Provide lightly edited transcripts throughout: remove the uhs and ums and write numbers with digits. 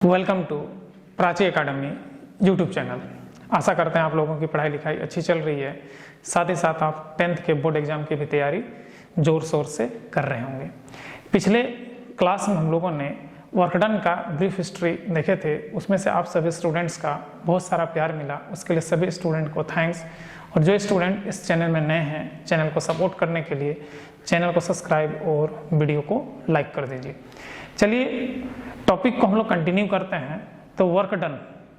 Welcome to Prachi academy YouTube channel. आशा करते हैं आप लोगों की पढ़ाई लिखाई अच्छी चल रही है, साथ ही साथ आप 10th के बोर्ड एग्जाम की भी तैयारी जोर शोर से कर रहे होंगे। पिछले क्लास में हम लोगों ने वर्क डन का ब्रीफ हिस्ट्री देखे थे, उसमें से आप सभी स्टूडेंट्स का बहुत सारा प्यार मिला, उसके लिए सभी स्टूडेंट को थैंक्स। और जो स्टूडेंट इस चैनल में नए हैं, चैनल को सपोर्ट करने के लिए चैनल को सब्सक्राइब और वीडियो को लाइक कर दीजिए। चलिए टॉपिक को हम लोग कंटिन्यू करते हैं। तो वर्क डन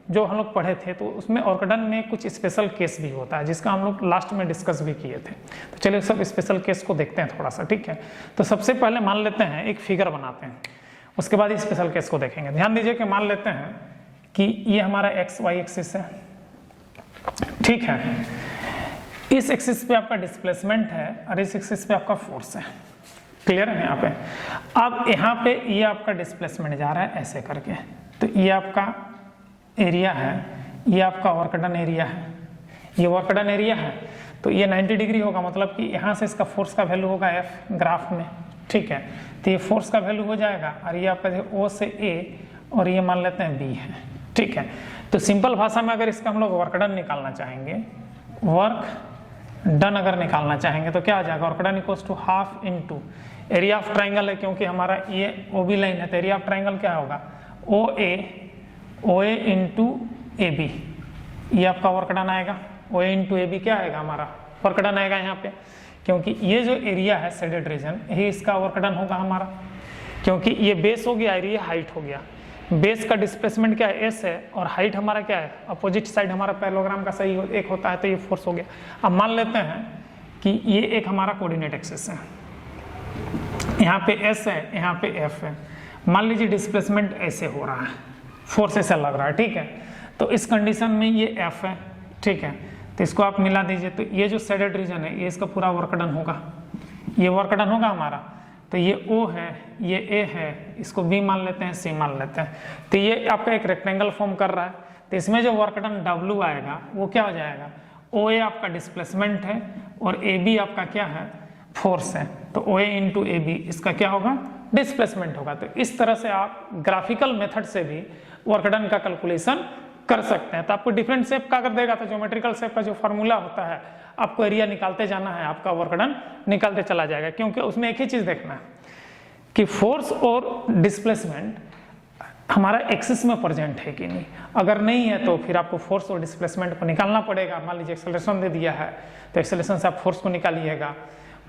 जो हम लोग पढ़े थे, तो उसमें वर्क डन में कुछ स्पेशल केस भी होता है, जिसका हम लोग लास्ट में डिस्कस भी किए थे। तो चलिए सब स्पेशल केस को देखते हैं थोड़ा सा, ठीक है। तो सबसे पहले मान लेते हैं एक फिगर बनाते हैं, उसके बाद स्पेशल केस को देखेंगे। ध्यान दीजिए कि मान लेते हैं कि ये हमारा एक्स वाई एक्सिस है, ठीक है। इस एक्सिस पे आपका डिस्प्लेसमेंट है और इस एक्सिस पे आपका फोर्स है। क्लियर है यहाँ पे। अब यहाँ पे ये आपका डिस्प्लेसमेंट जा रहा है ऐसे करके, तो ये आपका एरिया है, ये आपका वर्क डन एरिया है, ये वर्क डन एरिया है। तो ये 90 डिग्री होगा, मतलब कि यहाँ से इसका फोर्स का वैल्यू होगा एफ ग्राफ में, ठीक है। तो ये फोर्स का वैल्यू हो जाएगा और ये आपका ओ से ए और ये मान लेते हैं बी है, ठीक है। तो सिंपल भाषा में अगर इसका हम लोग वर्क डन निकालना चाहेंगे, वर्क डन अगर निकालना चाहेंगे तो क्या आ जाएगा, work done equals to half into area of triangle है, क्योंकि हमारा ये ओ बी लाइन है, तो एरिया ऑफ ट्राइंगल क्या होगा, ओ ए इंटू ए बी। ये आपका वर्क डन आएगा, ओ ए इंटू ए बी क्या आएगा, हमारा वर्क डन आएगा यहाँ पे, क्योंकि ये जो एरिया है शेडेड रीजन, यही इसका वर्क डन होगा हमारा, क्योंकि ये बेस हो गया, ये हाइट हो गया। बेस का डिस्प्लेसमेंट क्या है, एस है, और हाइट हमारा क्या है, अपोजिट साइड हमारा पैरेललोग्राम का सही एक होता है, तो ये फोर्स हो गया। अब मान लेते हैं कि ये एक हमारा कोऑर्डिनेट एक्सिस है, यहाँ पे एस है, यहाँ पे एफ है। मान लीजिए डिस्प्लेसमेंट ऐसे हो रहा है, फोर्स ऐसा लग रहा है, ठीक है। तो इस कंडीशन में ये एफ है, ठीक है। तो इसको आप मिला दीजिए, तो ये जो शेडेड रीजन है, ये इसका पूरा वर्क डन होगा, ये वर्क डन होगा हमारा। तो ये O है, ये A है, इसको B मान लेते हैं, C मान लेते हैं। तो ये आपका एक रेक्टेंगल फॉर्म कर रहा है, तो इसमें जो वर्क डन W आएगा वो क्या हो जाएगा, OA आपका डिस्प्लेसमेंट है और AB आपका क्या है, फोर्स है। तो OA इंटू AB इसका क्या होगा, डिस्प्लेसमेंट होगा। तो इस तरह से आप ग्राफिकल मेथड से भी वर्क डन का कैलकुलेशन कर सकते हैं। तो आपको डिफरेंट शेप का अगर देगा तो ज्योमेट्रिकल शेप का जो फॉर्मूला होता है, आपको एरिया निकालते जाना है, आपका वर्क डन निकालते चला जाएगा, क्योंकि उसमें एक ही चीज देखना है कि फोर्स और डिस्प्लेसमेंट हमारा एक्सिस में प्रेजेंट है कि नहीं। अगर नहीं है तो फिर आपको फोर्स और डिस्प्लेसमेंट को निकालना पड़ेगा। मान लीजिए एक्सेलरेशन दे दिया है, तो एक्सेलरेशन से आप फोर्स को निकालिएगा।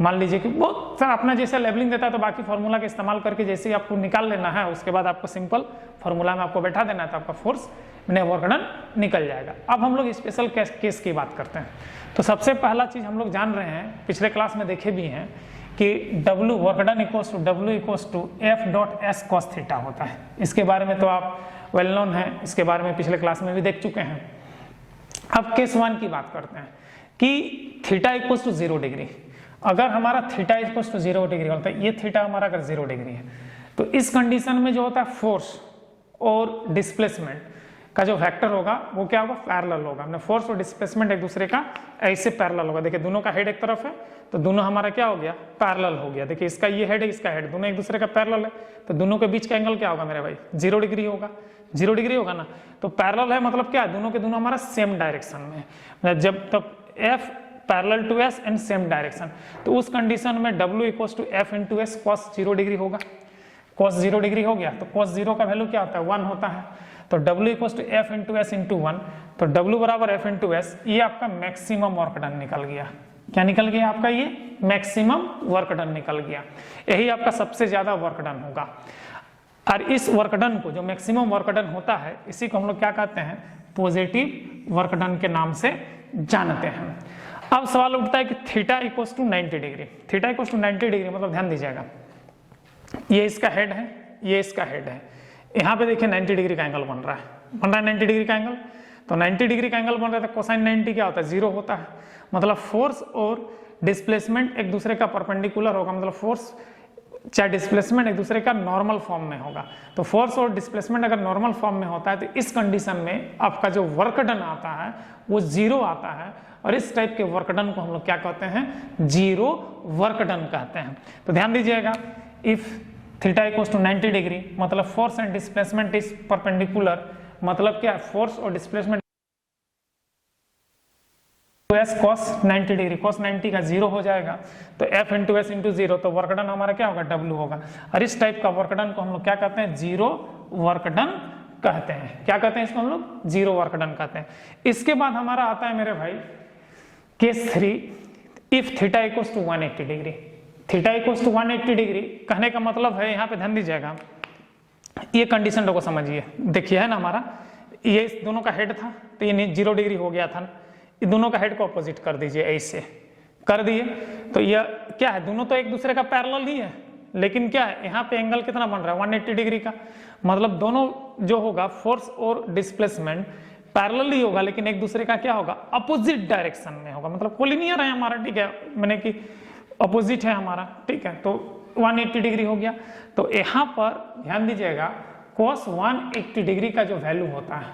मान लीजिए कि बहुत सर अपना जैसे लेवलिंग देता है, तो बाकी फार्मूला का इस्तेमाल करके जैसे ही आपको निकाल लेना है, उसके बाद आपको सिंपल फार्मूला में आपको बैठा देना है, तो आपका फोर्स वर्क डन निकल जाएगा। अब हम लोग स्पेशल केस की बात करते हैं। तो सबसे पहला चीज हम लोग जान रहे हैं, पिछले क्लास में देखे भी हैं कि W work done equals to W equals to F dot S cos theta होता है। इसके बारे में तो आप वेल नोन है, इसके बारे में पिछले क्लास में भी देख चुके हैं। अब केस 1 की बात करते हैं कि थीटा इक्वल्स टू 0 डिग्री। अगर हमारा थीटा इक्वल्स टू 0 डिग्री होता है, ये थीटा हमारा अगर 0 डिग्री है, तो इस कंडीशन में जो होता है फोर्स और डिस्प्लेसमेंट का जो वेक्टर होगा वो क्या होगा, पैरेलल होगा। हमने फोर्स और डिस्प्लेसमेंट एक दूसरे का ऐसे पैरेलल होगा। देखिए दोनों का हेड एक तरफ है, तो दोनों हमारा क्या हो गया, पैरेलल हो गया। देखिए इसका ये हेड है, इसका हेड, दोनों एक दूसरे का पैरेलल है, तो दोनों के बीच का एंगल क्या होगा मेरे भाई, 0 डिग्री होगा। 0 डिग्री होगा ना, तो पैरेलल है मतलब क्या है, दोनों के दोनों हमारा सेम डायरेक्शन में है। जब तक F parallel to S and same direction, तो उस कंडीशन में W equals to F into S cos 0 degree होगा। cos 0 डिग्री हो गया, तो cos 0 का वैल्यू क्या होता है, 1 होता है। तो W equals to F into S into 1, तो W बराबर F इंटू S, ये आपका मैक्सिमम वर्क डन निकल गया। क्या निकल गया आपका, ये मैक्सिमम वर्क डन निकल गया। यही आपका सबसे ज्यादा वर्क डन होगा। और इस वर्क डन को, जो मैक्सिमम वर्क डन होता है, इसी को हम लोग क्या कहते हैं, पॉजिटिव वर्क डन के नाम से जानते हैं। अब सवाल उठता है कि theta equals to 90 degree. Theta equals to 90 degree मतलब ध्यान दीजिएगा, ये इसका हेड है, ये इसका हेड है। यहाँ पे देखिए 90 डिग्री का एंगल बन रहा है, 90 डिग्री का एंगल। तो 90 डिग्री का एंगल बन रहा है, तो कोसाइन 90 क्या होता है, 0 होता है। मतलब फोर्स और डिस्प्लेसमेंट एक दूसरे का परपेंडिकुलर होगा, मतलब फोर्स चाहे डिस्प्लेसमेंट एक दूसरे का नॉर्मल फॉर्म में होगा। तो फोर्स और डिस्प्लेसमेंट अगर नॉर्मल फॉर्म में होता है, तो इस कंडीशन में आपका जो वर्क डन आता है वो 0 आता है, और इस टाइप के वर्क डन को हम लोग क्या कहते हैं, 0 वर्क डन कहते हैं। तो ध्यान दीजिएगा, if theta equals to 90 degree, मतलब force and displacement is perpendicular, मतलब क्या, फोर्स और displacement as cos 90 degree, cos 90 का 0 हो जाएगा, तो एफ इंटू एस इंटू 0, तो वर्क डन हमारा क्या होगा, W होगा। और इस टाइप का वर्क डन को हम लोग क्या कहते हैं, जीरो वर्क डन कहते हैं। क्या कहते हैं इसको हम लोग, जीरो वर्क डन कहते हैं। इसके बाद हमारा आता है मेरे भाई case 3, if theta equals to 180 degree. Theta equals to 180 degree कहने का मतलब है, यहाँ पे ध्यान दीजिएगा, ये कंडीशन को समझिए। देखिए है ना, हमारा ये इस दोनों का हेड था, तो ये 0 डिग्री हो गया था, ये दोनों का हेड को अपोजिट कर दीजिए, ऐसे कर दिए, तो यह क्या है, दोनों तो एक दूसरे का पैरेलल ही है, लेकिन क्या है, यहाँ पे एंगल कितना बन रहा है, 180 डिग्री का, मतलब दोनों जो होगा फोर्स और डिस्प्लेसमेंट पैरेलल ही होगा, लेकिन एक दूसरे का क्या होगा, अपोजिट डायरेक्शन में होगा, मतलब कोलिनियर है हमारा, ठीक है, मैंने कि अपोजिट है हमारा, ठीक है, तो 180 डिग्री हो गया। तो यहाँ पर ध्यान दीजिएगा, cos 180 डिग्री का जो वैल्यू होता है,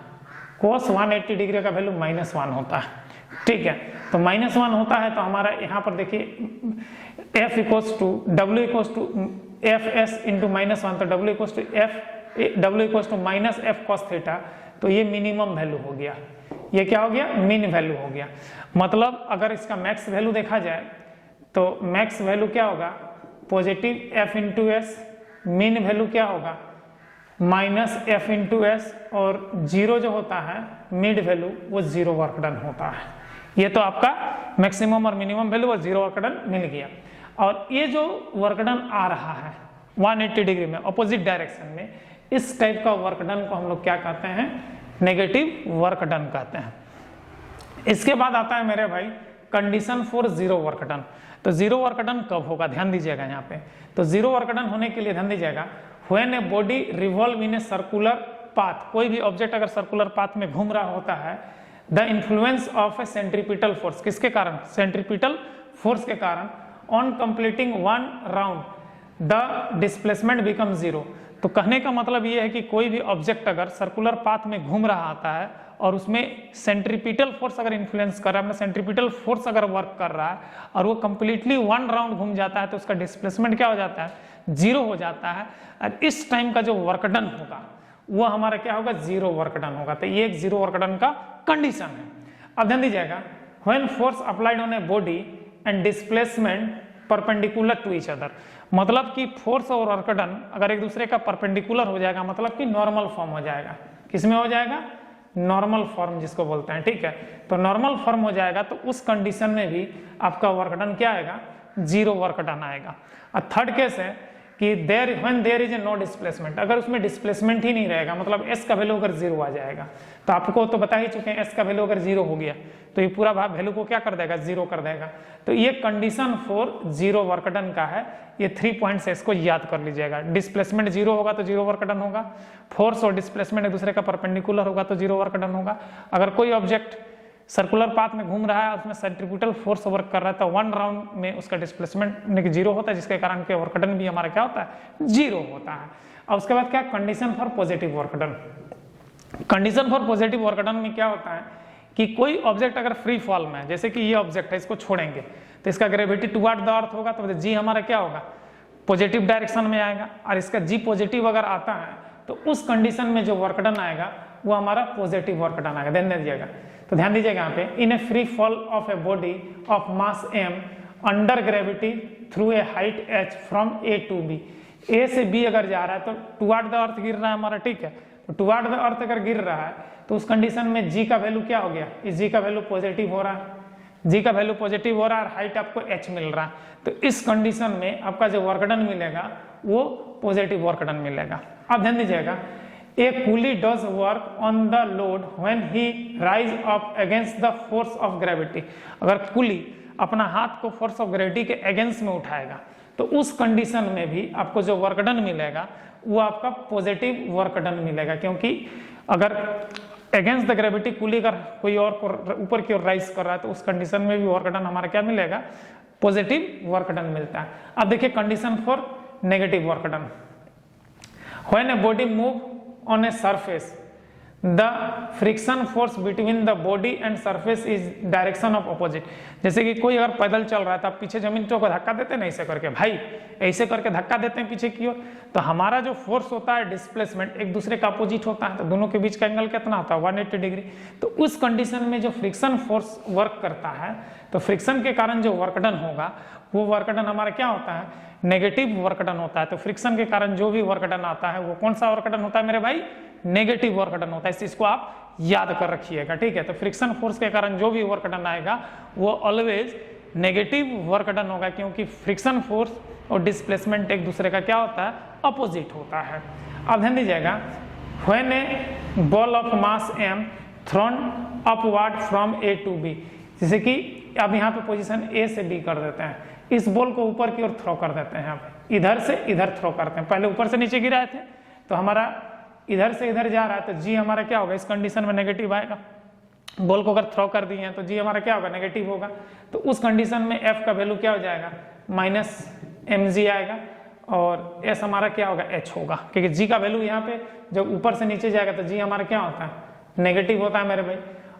cos 180 डिग्री का वैल्यू -1 होता है, ठीक है, तो -1 होता है, तो हमारा यहाँ पर देखिए F equals to W equals to F S into -1, तो W equals to minus F cos theta, तो ये मिनिमम वैल्यू हो गया, ये क्या हो गया, मीन वैल्यू हो गया। मतलब अगर इसका मैक्स वैल्यू देखा जाए तो मैक्स वैल्यू क्या होगा, positive F into S, mean value क्या होगा, -F इंटू एस, और 0 जो होता है मिड वैल्यू, वो 0 वर्क डन होता है। ये तो आपका मैक्सिमम और मिनिमम वैल्यू, वो 0 वर्क डन मिल गया। और ये जो वर्क डन आ रहा है 180 डिग्री में अपोजिट डायरेक्शन में, इस टाइप का वर्क डन को हम लोग क्या कहते हैं, नेगेटिव वर्क डन कहते हैं। इसके बाद आता है मेरे भाई condition for zero work done. तो जीरो वर्क डन कब होगा, ध्यान दीजिएगा यहाँ पे, तो जीरो वर्क डन होने के लिए ध्यान दीजिएगा, when a body revolve in a circular path, कोई भी ऑब्जेक्ट अगर सर्कुलर पाथ में घूम रहा होता है, the influence of A centripetal force, किसके कारण, सेंट्रीपिटल फोर्स के कारण, on completing 1 round the displacement become 0। तो कहने का मतलब ये है कि कोई भी ऑब्जेक्ट अगर सर्कुलर पाथ में घूम रहा आता है और उसमें सेंट्रीपिटल फोर्स अगर इन्फ्लुएंस कर रहा है, सेंट्रीपिटल फोर्स अगर वर्क कर रहा है और वो कंप्लीटली 1 राउंड घूम जाता है, तो उसका डिस्प्लेसमेंट क्या हो जाता है, 0 हो जाता है। और इस टाइम का जो वर्क डन होगा वो हमारा क्या होगा, 0 वर्क डन होगा। तो ये एक 0 वर्क डन का कंडीशन है। अब ध्यान दीजिएगा, when force applied on a body and displacement perpendicular to each other, मतलब कि फोर्स और वर्क डन अगर एक दूसरे का परपेंडिकुलर हो जाएगा, मतलब कि नॉर्मल फॉर्म हो जाएगा, किसमें हो जाएगा, नॉर्मल फॉर्म जिसको बोलते हैं, ठीक है, तो नॉर्मल फॉर्म हो जाएगा, तो उस कंडीशन में भी आपका वर्क डन क्या आएगा, 0 वर्क डन आएगा। और थर्ड केस है कि when there is a no displacement, अगर उसमें डिस्प्लेसमेंट ही नहीं रहेगा, मतलब एस का वैल्यू अगर 0 आ जाएगा, तो आपको तो बता ही चुके हैं एस का वैल्यू अगर 0 हो गया तो ये पूरा भाग वैल्यू को क्या कर देगा, 0 कर देगा। तो ये कंडीशन फॉर 0 वर्क डन का है। ये 3 पॉइंट्स है, इसको याद कर लीजिएगा। डिस्प्लेसमेंट 0 होगा तो 0 वर्क डन होगा, फोर्स और डिस्प्लेसमेंट एक दूसरे का परपेंडिकुलर होगा तो 0 वर्क डन होगा। अगर कोई ऑब्जेक्ट सर्कुलर पाथ में घूम रहा है और उसमें सेंट्रीपिटल फोर्स वर्क कर रहा है तो 1 राउंड में उसका डिस्प्लेसमेंट 0 होता है, जिसके कारण के वर्क डन भी हमारा क्या होता है, 0 होता है। और उसके बाद क्या, condition for positive work done. Condition for positive work done में क्या होता है कि कोई ऑब्जेक्ट अगर फ्री फॉल में है, जैसे कि ये ऑब्जेक्ट है, इसको छोड़ेंगे तो इसका ग्रेविटी टुवर्ड द अर्थ होगा, तो जी हमारा क्या होगा, पॉजिटिव डायरेक्शन में आएगा। और इसका जी पॉजिटिव अगर आता है तो उस कंडीशन में जो वर्क डन आएगा वो हमारा पॉजिटिव वर्क डन आएगा। ध्यान दीजिएगा, तो ध्यान दीजिएगा यहाँ पे, in a free fall of a body of mass m under gravity through a height h from a to b, a से b अगर जा रहा है तो टुवर्ड द अर्थ गिर रहा है हमारा, ठीक है, तो टुवर्ड द अर्थ अगर गिर रहा है तो उस कंडीशन में g का वैल्यू क्या हो गया, इस g का वैल्यू पॉजिटिव हो रहा है, g का वैल्यू पॉजिटिव हो रहा है और हाइट आपको h मिल रहा है। तो इस कंडीशन में आपका जो वर्क डन मिलेगा वो पॉजिटिव वर्क डन मिलेगा। अब ध्यान दीजिएगा, A coolie does work on the load when he rise up against the force of gravity। अगर कुली अपना हाथ को फोर्स ऑफ ग्रेविटी के अगेंस्ट में उठाएगा तो उस कंडीशन में भी आपको जो वर्क डन मिलेगा वो आपका पॉजिटिव वर्क डन मिलेगा, क्योंकि अगर अगेंस्ट द ग्रेविटी कुली अगर कोई और को ऊपर की ओर राइज कर रहा है तो उस कंडीशन में भी वर्क डन हमारा क्या मिलेगा, पॉजिटिव वर्क डन मिलता है। अब देखिए condition for negative work done, when a body move on a surface the friction force between the body and surface is direction of opposite. जैसे कि कोई अगर पैदल चल रहा है तो आप पीछे जमीन को धक्का देते हैं ना, ऐसे करके भाई ऐसे करके धक्का देते हैं पीछे की ओर, तो हमारा जो फोर्स होता है डिस्प्लेसमेंट एक दूसरे का अपोजिट होता है, तो दोनों के बीच का एंगल कितना होता है 180 डिग्री। तो उस कंडीशन में जो फ्रिक्शन फोर्स वर्क करता है, तो फ्रिक्शन के कारण जो वर्क डन होगा वो वर्क डन हमारा क्या होता है, नेगेटिव वर्क डन होता है। तो फ्रिक्शन के कारण जो भी वर्क डन आता है वो कौन सा वर्क डन होता है मेरे भाई, नेगेटिव वर्क डन होता है। इस चीज को आप याद कर रखिएगा, ठीक है। तो फ्रिक्शन फोर्स के कारण जो भी वर्क डन आएगा वो ऑलवेज नेगेटिव वर्क डन होगा, क्योंकि फ्रिक्शन फोर्स और डिस्प्लेसमेंट एक दूसरे का क्या होता है, अपोजिट होता है। अब ध्यान दीजिएगा, when A ball of mass m throne upward from A to B, जैसे कि अब यहाँ पे पोजीशन A से B कर देते हैं, इस बॉल को ऊपर की ओर थ्रो कर देते हैं, यहाँ पे इधर से इधर थ्रो करते हैं। पहले ऊपर से नीचे गिराए थे तो हमारा इधर से इधर जा रहा है, तो जी हमारा क्या होगा, इस कंडीशन में नेगेटिव आएगा। बॉल को अगर थ्रो कर दिए हैं तो जी हमारा क्या होगा, नेगेटिव होगा। तो उस कंडीशन में F का वैल्यू क्या हो जाएगा, -mg आएगा, और S हमारा क्या होगा, H होगा, क्योंकि जी का वैल्यू यहाँ पे जब ऊपर से नीचे जाएगा तो जी हमारा क्या होता है, नेगेटिव होता है मेरे भाई,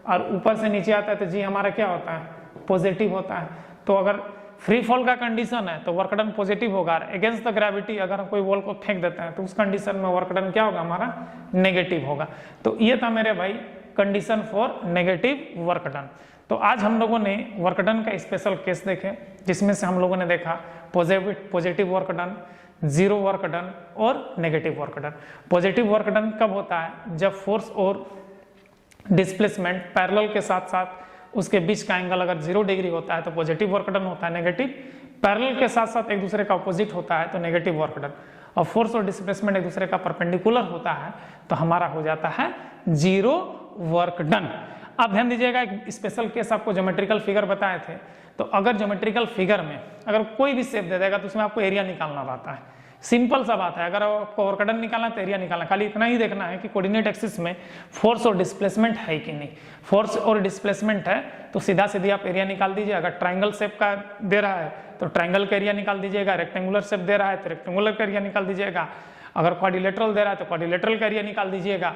और ऊपर से नीचे आता है तो जी हमारा क्या होता है, पॉजिटिव होता है। तो अगर फ्री फॉल का कंडीशन है तो वर्क डन पॉजिटिव होगा, अगेंस्ट द ग्रेविटी अगर हम कोई बॉल को फेंक देते हैं तो उस कंडीशन में वर्क डन क्या होगा, हमारा नेगेटिव होगा। तो ये था मेरे भाई condition for negative work done. तो आज हम लोगों ने वर्क डन का स्पेशल केस देखे, जिसमें से हम लोगों ने देखा positive work done, zero work done और negative work done. Positive work done कब होता है, जब फोर्स और डिस्प्लेसमेंट पैरेलल के साथ साथ उसके बीच का एंगल अगर 0 डिग्री होता है तो पॉजिटिव वर्क डन होता है। नेगेटिव पैरेलल के साथ साथ एक दूसरे का अपोजिट होता है तो नेगेटिव वर्क डन। और फोर्स और डिस्प्लेसमेंट एक दूसरे का परपेंडिकुलर होता है तो हमारा हो जाता है जीरो वर्क डन। आप ध्यान दीजिएगा, एक स्पेशल केस आपको ज्योमेट्रिकल फिगर बताए थे, तो अगर ज्योमेट्रिकल फिगर में अगर कोई भी शेप दे देगा तो उसमें आपको एरिया निकालना रहता है। सिंपल सा बात है, अगर आपको वर्क डन निकालना है तो एरिया निकालना, खाली इतना ही देखना है कि कोऑर्डिनेट एक्सिस में फोर्स और डिस्प्लेसमेंट है कि नहीं। फोर्स और डिस्प्लेसमेंट है तो सीधा सीधी आप एरिया निकाल दीजिए। अगर ट्राइंगल शेप का दे रहा है तो ट्राइंगल का एरिया निकाल दीजिएगा, रेक्टेंगुलर शेप दे रहा है तो रेक्टेंगुलर का एरिया निकाल दीजिएगा, अगर क्वाड्रिलेटरल दे रहा है तो क्वाड्रिलेटरल का एरिया निकाल दीजिएगा,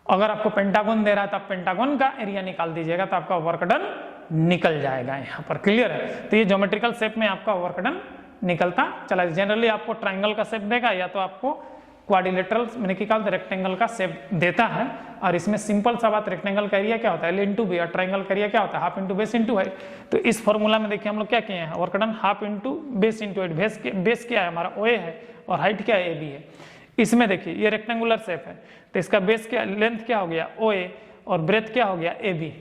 अगर आपको पेंटागन दे रहा है तो आप पेंटागन का एरिया निकाल दीजिएगा, तो आपका वर्क डन निकल जाएगा यहाँ पर। क्लियर है? तो ये ज्योमेट्रिकल शेप में आपका वर्क डन निकलता चला। जनरली आपको ट्राइंगल का शेप देगा या तो आपको क्वाड्रिलेटरल मैंने क्या रेक्टेंगल का शेप देता है। और इसमें सिंपल सा बात, रेक्टेंगल का एरिया क्या होता है, L इंटू बी, और ट्राइंगल का एरिया क्या होता है, half into base into height. तो इस फॉर्मूला में देखिए हम लोग क्या किए हैं, work done half into base into height. Base क्या है हमारा, OA है, और हाइट क्या है, AB है। इसमें देखिए ये रेक्टेंगुलर शेप है तो इसका बेस क्या, लेंथ क्या हो गया OA, और ब्रेथ क्या हो गया AB।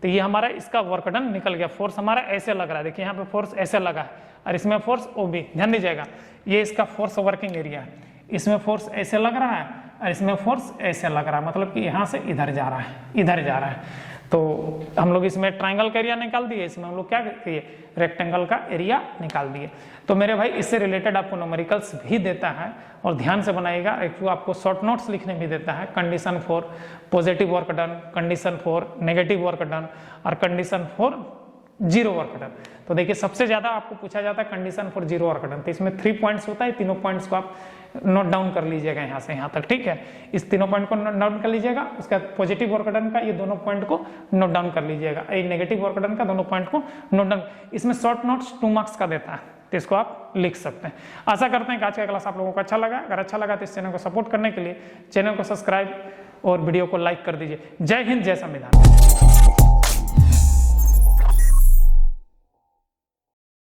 तो ये हमारा इसका वर्क डन निकल गया। फोर्स हमारा ऐसे लग रहा है, देखिए यहाँ पे फोर्स ऐसे लगा है और इसमें फोर्स OB। ध्यान दीजिएगा, ये इसका फोर्स वर्किंग एरिया है, इसमें फोर्स ऐसे लग रहा है और इसमें फोर्स ऐसे लग रहा है, मतलब कि यहाँ से इधर जा रहा है, इधर जा रहा है। तो हम लोग इसमें ट्राइंगल का एरिया निकाल दिए, इसमें हम लोग क्या किए, रेक्टेंगल का एरिया निकाल दिए। तो मेरे भाई इससे रिलेटेड आपको न्यूमेरिकल्स भी देता है, और ध्यान से बनाइएगा, एक तो आपको शॉर्ट नोट्स लिखने भी देता है, condition for positive work done, condition for negative work done, और condition for zero work done. तो देखिए सबसे ज्यादा आपको पूछा जाता है condition for zero work done. तो इसमें 3 पॉइंट्स होता है, तीनों पॉइंट्स को आप नोट डाउन कर लीजिएगा यहाँ से यहाँ तक, ठीक है। इस तीनों पॉइंट को नोट डाउन कर लीजिएगा, उसका पॉजिटिव वर्क डन का ये दोनों पॉइंट को नोट डाउन कर लीजिएगा, ये नेगेटिव वर्क डन का दोनों पॉइंट को नोट डाउन। इसमें शॉर्ट नोट्स 2 मार्क्स का देता है, तो इसको आप लिख सकते हैं। आशा करते हैं कि आज का क्लास आप लोगों को अच्छा लगा। अगर अच्छा लगा तो इस चैनल को सपोर्ट करने के लिए चैनल को सब्सक्राइब और वीडियो को लाइक कर दीजिए। जय हिंद, जय संविधान।